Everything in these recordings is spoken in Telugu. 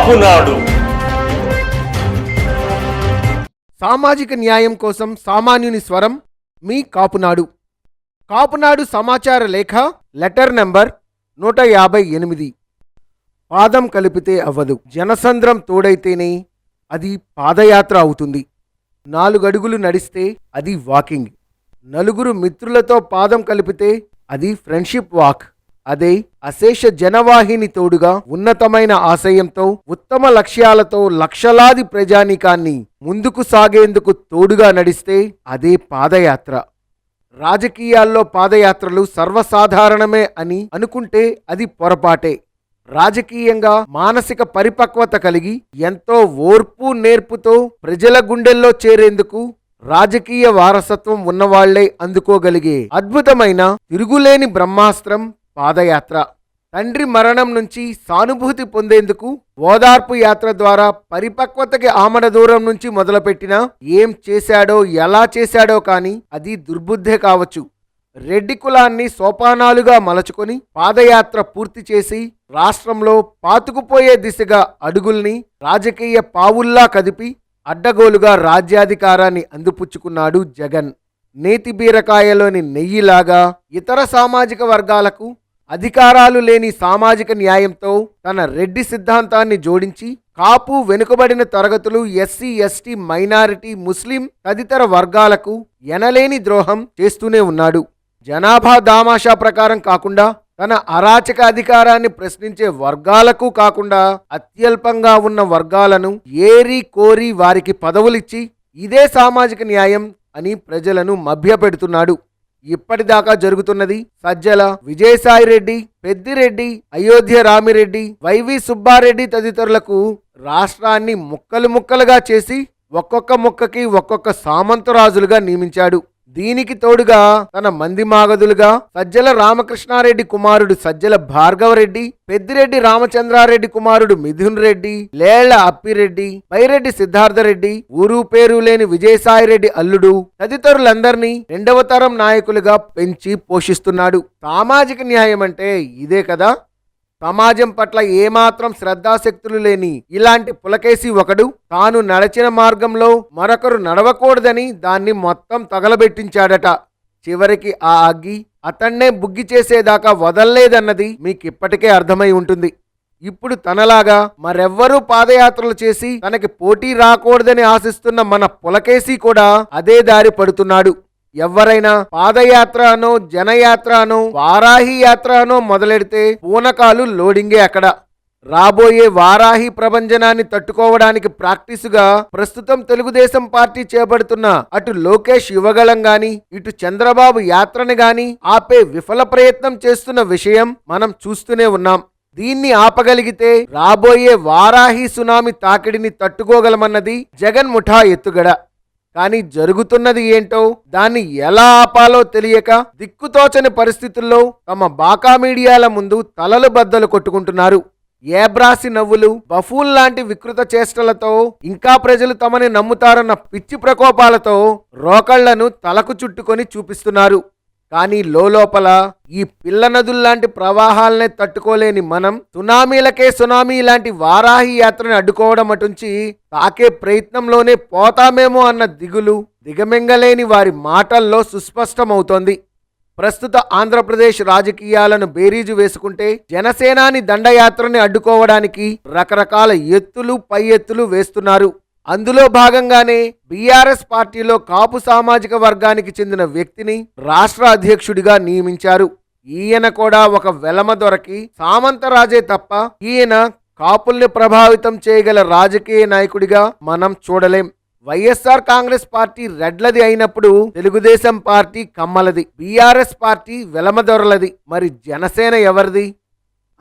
కాపునాడు. సామాజిక న్యాయం కోసం సామాన్యుని స్వరం మీ కాపునాడు. కాపునాడు సమాచార లేఖ లెటర్ నంబర్ 158. పాదం కలిపితే అవ్వదు, జనసంద్రం తోడైతేనే అది పాదయాత్ర అవుతుంది. 4 అడుగులు నడిస్తే అది వాకింగ్. 4 మిత్రులతో పాదం కలిపితే అది ఫ్రెండ్షిప్ వాక్. అదే అశేష జనవాహిని తోడుగా ఉన్నతమైన ఆశయంతో ఉత్తమ లక్ష్యాలతో లక్షలాది ప్రజానీకాన్ని ముందుకు సాగేందుకు తోడుగా నడిస్తే అదే పాదయాత్ర. రాజకీయాల్లో పాదయాత్రలు సర్వసాధారణమే అని అనుకుంటే అది పొరపాటే. రాజకీయంగా మానసిక పరిపక్వత కలిగి ఎంతో ఓర్పు నేర్పుతో ప్రజల గుండెల్లో చేరేందుకు రాజకీయ వారసత్వం ఉన్నవాళ్లే అందుకోగలిగే అద్భుతమైన తిరుగులేని బ్రహ్మాస్త్రం పాదయాత్ర. తండ్రి మరణం నుంచి సానుభూతి పొందేందుకు ఓదార్పు యాత్ర ద్వారా పరిపక్వతకి ఆమడ దూరం నుంచి మొదలుపెట్టినా ఏం చేశాడో ఎలా చేశాడో కానీ అది దుర్బుద్ధే కావచ్చు. రెడ్డి కులాన్ని సోపానాలుగా మలచుకొని పాదయాత్ర పూర్తి చేసి రాష్ట్రంలో పాతుకుపోయే దిశగా అడుగుల్ని రాజకీయ పావుల్లా కదిపి అడ్డగోలుగా రాజ్యాధికారాన్ని అందిపుచ్చుకున్నాడు జగన్. నేతి బీరకాయలోని నెయ్యిలాగా ఇతర సామాజిక వర్గాలకు అధికారాలు లేని సామాజిక న్యాయంతో తన రెడ్డి సిద్ధాంతాన్ని జోడించి కాపు, వెనుకబడిన తరగతులు, ఎస్సీ, ఎస్టీ, మైనారిటీ, ముస్లిం తదితర వర్గాలకు ఎనలేని ద్రోహం చేస్తూనే ఉన్నాడు. జనాభా దామాషా ప్రకారం కాకుండా తన అరాచక అధికారాన్ని ప్రశ్నించే వర్గాలకు కాకుండా అత్యల్పంగా ఉన్న వర్గాలను ఏరి కోరి వారికి పదవులిచ్చి ఇదే సామాజిక న్యాయం అని ప్రజలను మభ్యపెడుతున్నాడు. ఇప్పటిదాకా జరుగుతున్నది సజ్జల, విజయసాయిరెడ్డి, పెద్దిరెడ్డి, అయోధ్య రామిరెడ్డి, వైవి సుబ్బారెడ్డి తదితరులకు రాష్ట్రాన్ని ముక్కలు ముక్కలుగా చేసి ఒక్కొక్క ముక్కకి ఒక్కొక్క సామంతరాజులుగా నియమించాడు. దీనికి తోడుగా తన మంది మాగదులుగా సజ్జల రామకృష్ణారెడ్డి కుమారుడు సజ్జల భార్గవరెడ్డి, పెద్దిరెడ్డి రామచంద్రారెడ్డి కుమారుడు మిథున్ రెడ్డి, లేళ్ల అప్పిరెడ్డి, పైరెడ్డి సిద్ధార్థరెడ్డి, ఊరు పేరు లేని విజయసాయిరెడ్డి అల్లుడు తదితరులందరినీ 2వ తరం నాయకులుగా పెంచి పోషిస్తున్నాడు. సామాజిక న్యాయం అంటే ఇదే కదా. సమాజం పట్ల ఏమాత్రం శ్రద్ధాశక్తులు లేని ఇలాంటి పులకేసి ఒకడు తాను నడిచిన మార్గంలో మరొకరు నడవకూడదని దాన్ని మొత్తం తగలబెట్టించాడట. చివరికి ఆ అగ్గి అతన్నే బుగ్గి చేసేదాకా వదల్లేదన్నది మీకిప్పటికే అర్థమై ఉంటుంది. ఇప్పుడు తనలాగా మరెవ్వరూ పాదయాత్రలు చేసి తనకి పోటీ రాకూడదని ఆశిస్తున్న మన పులకేసి కూడా అదే దారి పడుతున్నాడు. ఎవరైనా పాదయాత్ర అనో జనయాత్ర అనో వారాహి యాత్ర అనో మొదలెడితే పూనకాలు లోడింగే అక్కడ. రాబోయే వారాహి ప్రభంజనాన్ని తట్టుకోవడానికి ప్రాక్టీసుగా ప్రస్తుతం తెలుగుదేశం పార్టీ చేపడుతున్న అటు లోకేష్ యువగళం గాని ఇటు చంద్రబాబు యాత్రని గాని ఆపే విఫల ప్రయత్నం చేస్తున్న విషయం మనం చూస్తూనే ఉన్నాం. దీన్ని ఆపగలిగితే రాబోయే వారాహి సునామీ తాకిడిని తట్టుకోగలమన్నది జగన్ ముఠా ఎత్తుగడ. కానీ జరుగుతున్నది ఏంటో, దాన్ని ఎలా ఆపాలో తెలియక దిక్కుతోచని పరిస్థితుల్లో తమ బాకా మీడియాల ముందు తలలు బద్దలు కొట్టుకుంటున్నారు. ఏబ్రాసి నవ్వులు, బఫూన్ లాంటి వికృత చేష్టలతో ఇంకా ప్రజలు తమని నమ్ముతారన్న పిచ్చి ప్రకోపాలతో రోకళ్లను తలకు చుట్టుకొని చూపిస్తున్నారు. కానీ లోపల ఈ పిల్ల నదుల్లాంటి ప్రవాహాలనే తట్టుకోలేని మనం సునామీలకే సునామీ లాంటి వారాహి యాత్రని అడ్డుకోవడం అటుంచి తాకే ప్రయత్నంలోనే పోతామేమో అన్న దిగులు దిగమింగలేని వారి మాటల్లో సుస్పష్టమవుతోంది. ప్రస్తుత ఆంధ్రప్రదేశ్ రాజకీయాలను బేరీజు వేసుకుంటే జనసేనాని దండయాత్రని అడ్డుకోవడానికి రకరకాల ఎత్తులు పై ఎత్తులు వేస్తున్నారు. అందులో భాగంగానే బీఆర్ఎస్ పార్టీలో కాపు సామాజిక వర్గానికి చెందిన వ్యక్తిని రాష్ట్ర అధ్యక్షుడిగా నియమించారు. ఈయన కూడా ఒక వెలమ దొరకి సామంతరాజే తప్ప ఈయన కాపుల్ని ప్రభావితం చేయగల రాజకీయ నాయకుడిగా మనం చూడలేం. వైఎస్ఆర్ కాంగ్రెస్ పార్టీ రెడ్లది అయినప్పుడు తెలుగుదేశం పార్టీ కమ్మలది, బీఆర్ఎస్ పార్టీ వెలమదొరలది. మరి జనసేన ఎవరిది?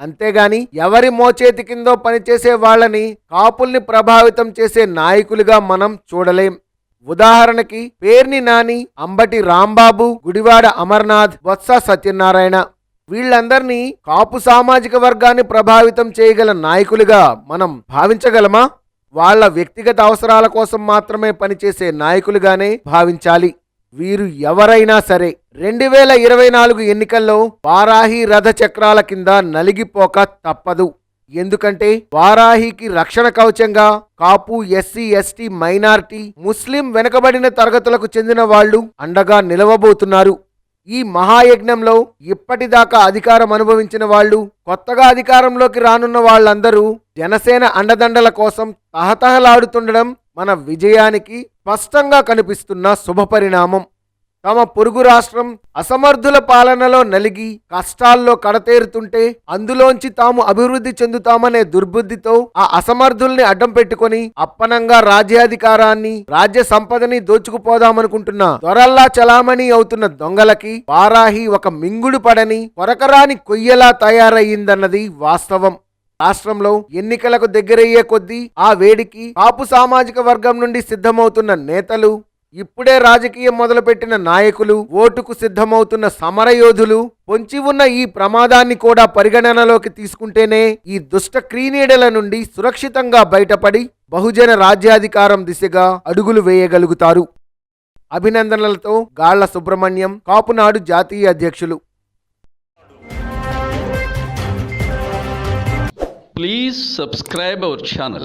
అంతేగాని ఎవరి మోచేతి కిందో పనిచేసే వాళ్ళని కాపుల్ని ప్రభావితం చేసే నాయకులుగా మనం చూడలేం. ఉదాహరణకి పేర్ని నాని, అంబటి రాంబాబు, గుడివాడ అమర్నాథ్, బొత్స సత్యనారాయణ వీళ్ళందరినీ కాపు సామాజిక వర్గాన్ని ప్రభావితం చేయగల నాయకులుగా మనం భావించగలమా? వాళ్ళ వ్యక్తిగత అవసరాల కోసం మాత్రమే పనిచేసే నాయకులుగానే భావించాలి. వీరు ఎవరైనా సరే 2024 ఎన్నికల్లో వారాహి రథ చక్రాల కింద నలిగిపోక తప్పదు. ఎందుకంటే వారాహికి రక్షణ కవచంగా కాపు, ఎస్సీ, ఎస్టీ, మైనారిటీ, ముస్లిం వెనుకబడిన తరగతులకు చెందిన వాళ్ళు అండగా నిలవబోతున్నారు. ఈ మహాయజ్ఞంలో ఇప్పటిదాకా అధికారం అనుభవించిన వాళ్ళు, కొత్తగా అధికారంలోకి రానున్న వాళ్ళందరూ జనసేన అండదండల కోసం తహతహలాడుతుండడం మన విజయానికి స్పష్టంగా కనిపిస్తున్న శుభపరిణామం. తమ పొరుగు రాష్ట్రం అసమర్థుల పాలనలో నలిగి కష్టాల్లో కడతేరుతుంటే అందులోంచి తాము అభివృద్ధి చెందుతామనే దుర్బుద్ధితో ఆ అసమర్థుల్ని అడ్డం పెట్టుకొని అప్పనంగా రాజ్యాధికారాన్ని, రాజ్య సంపదని దోచుకుపోదామనుకుంటున్న దొరల్లా చలామణి అవుతున్న దొంగలకి వారాహి ఒక మింగుడు పడని కొరకరాని కొయ్యలా తయారయ్యిందన్నది వాస్తవం. రాష్ట్రంలో ఎన్నికలకు దగ్గరయ్యే కొద్దీ ఆ వేడికి కాపు సామాజిక వర్గం నుండి సిద్ధమవుతున్న నేతలు, ఇప్పుడే రాజకీయం మొదలుపెట్టిన నాయకులు, ఓటుకు సిద్ధమవుతున్న సమరయోధులు పొంచి ఉన్న ఈ ప్రమాదాన్ని కూడా పరిగణనలోకి తీసుకుంటేనే ఈ దుష్ట క్రీనీడల నుండి సురక్షితంగా బయటపడి బహుజన రాజ్యాధికారం దిశగా అడుగులు వేయగలుగుతారు. అభినందనలతో గాళ్ల సుబ్రహ్మణ్యం, కాపునాడు జాతీయ అధ్యక్షులు. Please subscribe our channel.